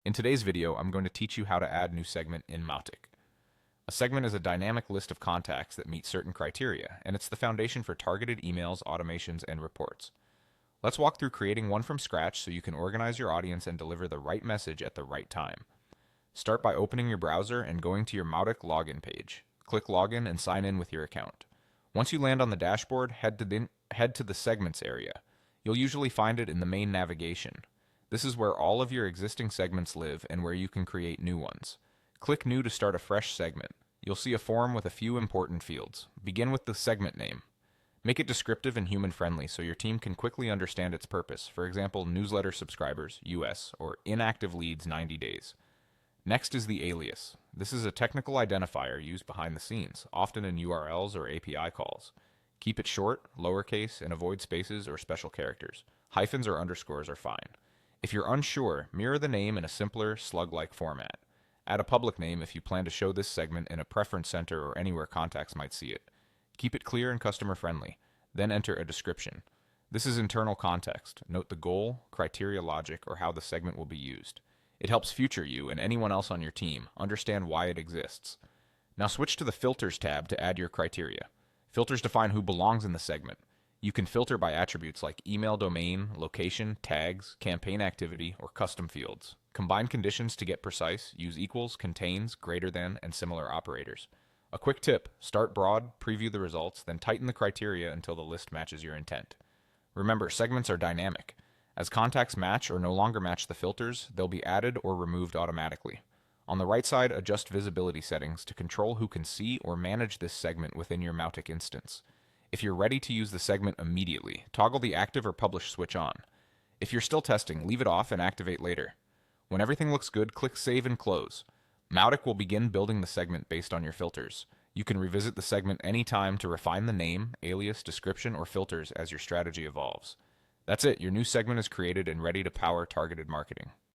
In today's video, I'm going to teach you how to add new segment in Mautic. A segment is a dynamic list of contacts that meet certain criteria, and it's the foundation for targeted emails, automations, and reports. Let's walk through creating one from scratch so you can organize your audience and deliver the right message at the right time. Start by opening your browser and going to your Mautic login page. Click Login and sign in with your account. Once you land on the dashboard, head to the Segments area. You'll usually find it in the main navigation. This is where all of your existing segments live and where you can create new ones. Click New to start a fresh segment. You'll see a form with a few important fields. Begin with the segment name. Make it descriptive and human-friendly so your team can quickly understand its purpose, for example, newsletter subscribers, US, or inactive leads 90 days. Next is the alias. This is a technical identifier used behind the scenes, often in URLs or API calls. Keep it short, lowercase, and avoid spaces or special characters. Hyphens or underscores are fine. If you're unsure, mirror the name in a simpler, slug-like format. Add a public name if you plan to show this segment in a preference center or anywhere contacts might see it. Keep it clear and customer-friendly. Then enter a description. This is internal context. Note the goal, criteria logic, or how the segment will be used. It helps future you and anyone else on your team understand why it exists. Now switch to the Filters tab to add your criteria. Filters define who belongs in the segment. You can filter by attributes like email domain, location, tags, campaign activity, or custom fields. Combine conditions to get precise. Use equals, contains, greater than, and similar operators. A quick tip, start broad, preview the results, then tighten the criteria until the list matches your intent. Remember, segments are dynamic. As contacts match or no longer match the filters, they'll be added or removed automatically. On the right side, adjust visibility settings to control who can see or manage this segment within your Mautic instance. If you're ready to use the segment immediately, toggle the Active or Publish switch on. If you're still testing, leave it off and activate later. When everything looks good, click Save and Close. Mautic will begin building the segment based on your filters. You can revisit the segment anytime to refine the name, alias, description, or filters as your strategy evolves. That's it, your new segment is created and ready to power targeted marketing.